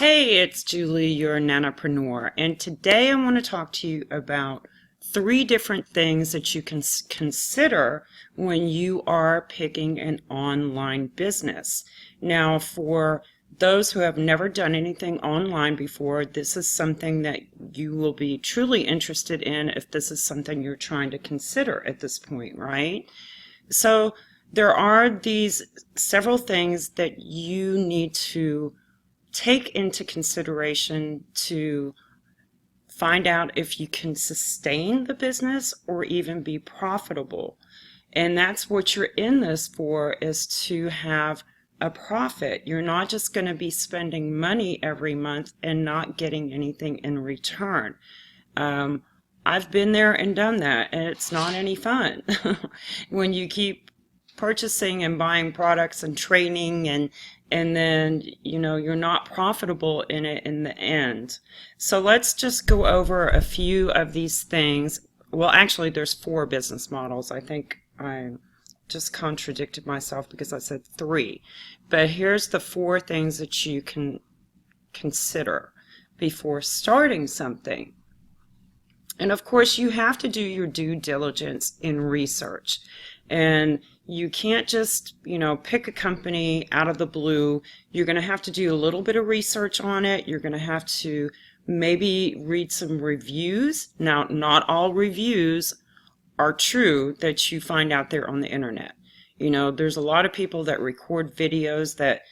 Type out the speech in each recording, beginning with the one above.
Hey, it's Julie, your nanopreneur, and today I want to talk to you about 3 different things that you can consider when you are picking an online business. Now, for those who have never done anything online before, this is something that you will be truly interested in if this is something you're trying to consider at this point, right? So there are these several things that you need to take into consideration to find out if you can sustain the business or even be profitable. And that's what you're in this for, is to have a profit. You're not just going to be spending money every month and not getting anything in return. I've been there and done that, and it's not any fun. When you keep purchasing and buying products and training and then you're not profitable in it in the end. So let's just go over a few of these things. Well, actually there's 4 business models. I think I just contradicted myself because I said 3, but here's the 4 things that you can consider before starting something. And of course you have to do your due diligence in research, and you can't just, pick a company out of the blue. You're going to have to do a little bit of research on it. You're going to have to maybe read some reviews. Now, not all reviews are true that you find out there on the internet. There's a lot of people that record videos that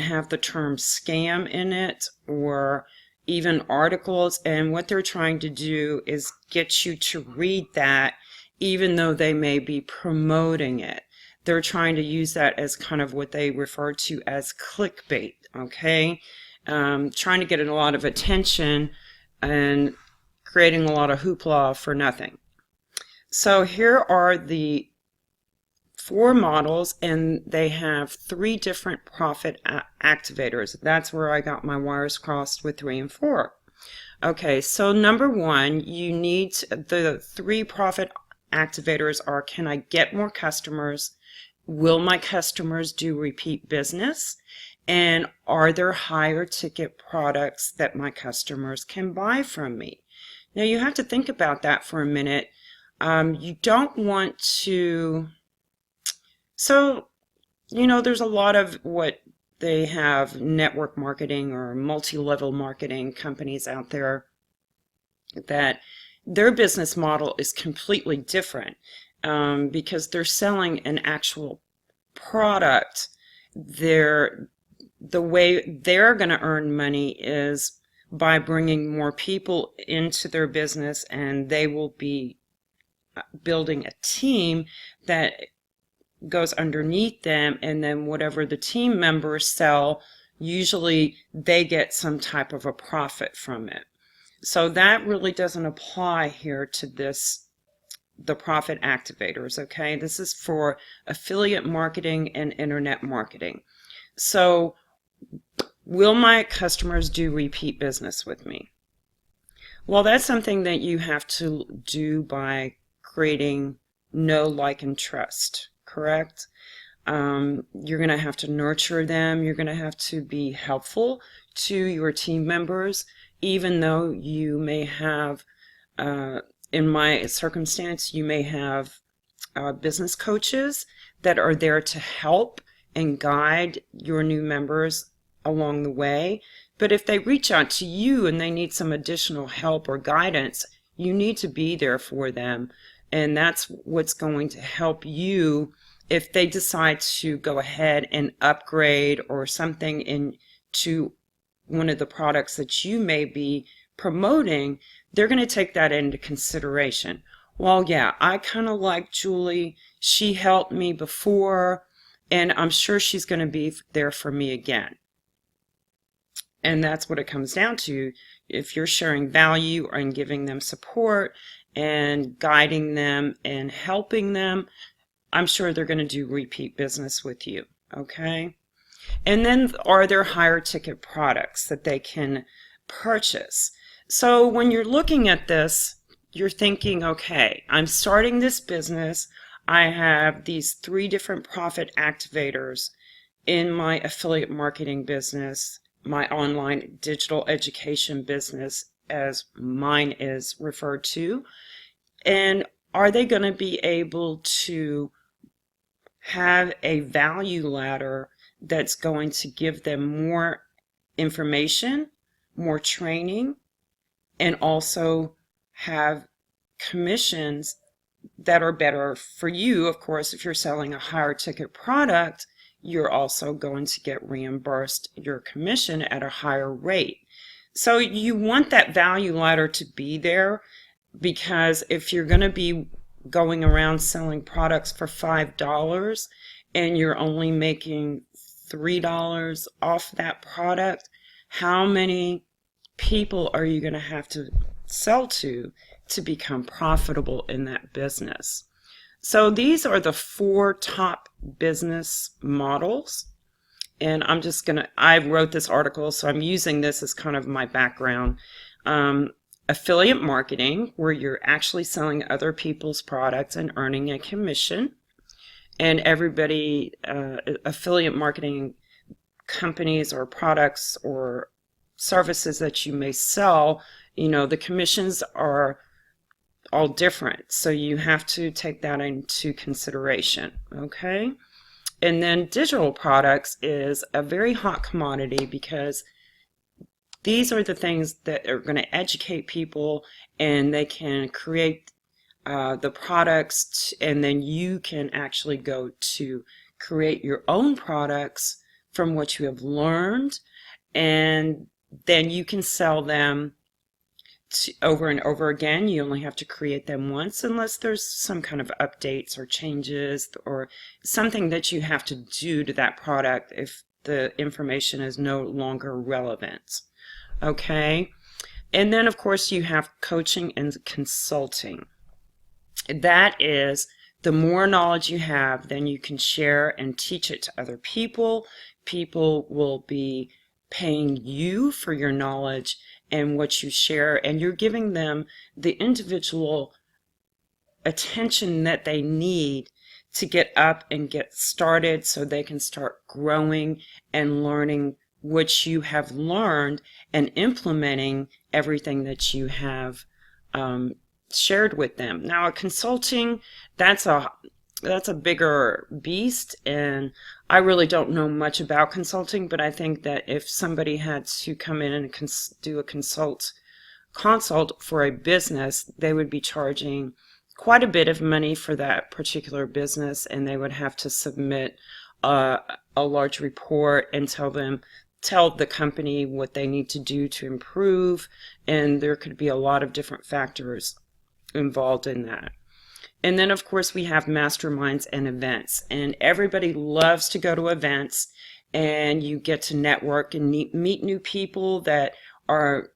have the term scam in it, or even articles, and what they're trying to do is get you to read that even though they may be promoting it. They're trying to use that as kind of what they refer to as clickbait, okay? Trying to get a lot of attention and creating a lot of hoopla for nothing. So here are the 4 models, and they have 3 different profit activators. That's where I got my wires crossed with 3 and 4. Okay, so number 1, you need the 3 profit activators are: can I get more customers? Will my customers do repeat business? And are there higher ticket products that my customers can buy from me? Now you have to think about that for a minute. You don't want to, there's a lot of what they have network marketing or multi-level marketing companies out there that their business model is completely different, because they're selling an actual product. The way they're going to earn money is by bringing more people into their business, and they will be building a team that goes underneath them, and then whatever the team members sell, usually they get some type of a profit from it. So that really doesn't apply here to the profit activators, okay? This is for affiliate marketing and internet marketing. So will my customers do repeat business with me? Well, that's something that you have to do by creating know, like, and trust, correct? You're going to have to nurture them. You're going to have to be helpful to your team members, even though you may have, in my circumstance, you may have business coaches that are there to help and guide your new members along the way. But if they reach out to you and they need some additional help or guidance, you need to be there for them. And that's what's going to help you if they decide to go ahead and upgrade or something into one of the products that you may be promoting. They're going to take that into consideration. Well, yeah, I kind of like Julie. She helped me before, and I'm sure she's going to be there for me again. And that's what it comes down to. If you're sharing value and giving them support and guiding them and helping them, I'm sure they're going to do repeat business with you, okay? And then, are there higher ticket products that they can purchase? So when you're looking at this, you're thinking, okay, I'm starting this business. I have these 3 different profit activators in my affiliate marketing business, my online digital education business, as mine is referred to? And are they going to be able to have a value ladder that's going to give them more information, more training, and also have commissions that are better for you? Of course, if you're selling a higher ticket product, you're also going to get reimbursed your commission at a higher rate. So you want that value ladder to be there, because if you're going to be going around selling products for $5 and you're only making $3 off that product, how many people are you going to have to sell to become profitable in that business? So these are the 4 top business models. And I wrote this article, so I'm using this as kind of my background. Affiliate marketing, where you're actually selling other people's products and earning a commission. And affiliate marketing companies or products or services that you may sell, the commissions are all different. So you have to take that into consideration, okay? And then digital products is a very hot commodity, because these are the things that are going to educate people, and they can create the products, and then you can actually go to create your own products from what you have learned, and then you can sell them over and over again. You only have to create them once, unless there's some kind of updates or changes or something that you have to do to that product if the information is no longer relevant. Okay, and then of course you have coaching and consulting. That is, the more knowledge you have, then you can share and teach it to other people. People will be paying you for your knowledge and what you share, and you're giving them the individual attention that they need to get up and get started, so they can start growing and learning what you have learned and implementing everything that you have shared with them. Now, a consulting, that's a bigger beast, and I really don't know much about consulting, but I think that if somebody had to come in and do a consult for a business, they would be charging quite a bit of money for that particular business, and they would have to submit a large report and tell the company what they need to do to improve, and there could be a lot of different factors involved in that. And then of course we have masterminds and events, and everybody loves to go to events, and you get to network and meet new people that are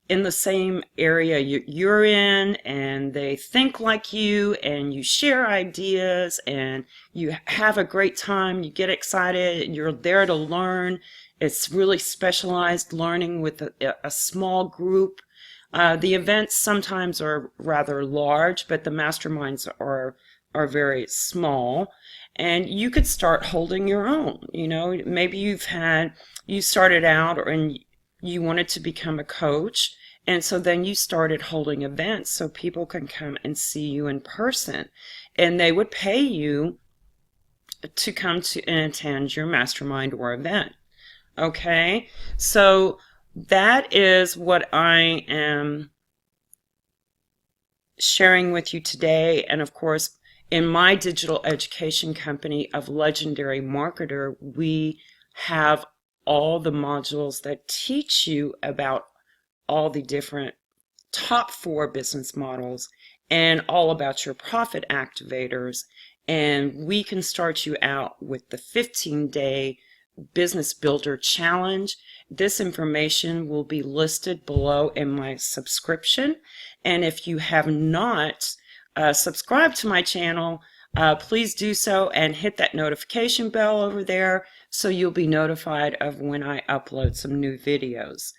in the same area you're in, and they think like you, and you share ideas, and you have a great time, you get excited, you're there to learn. It's really specialized learning with a small group. The events sometimes are rather large, but the masterminds are very small. And you could start holding your own. Maybe you started out and you wanted to become a coach, and so then you started holding events so people can come and see you in person, and they would pay you to come to and attend your mastermind or event. Okay, so that is what I am sharing with you today. And of course, in my digital education company of Legendary Marketer, we have all the modules that teach you about all the different top 4 business models and all about your profit activators. And we can start you out with the 15-day Business Builder Challenge. This information will be listed below in my subscription. And if you have not subscribed to my channel, please do so and hit that notification bell over there so you'll be notified of when I upload some new videos.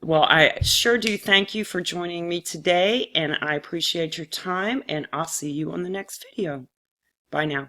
Well, I sure do thank you for joining me today, and I appreciate your time, and I'll see you on the next video. Bye now.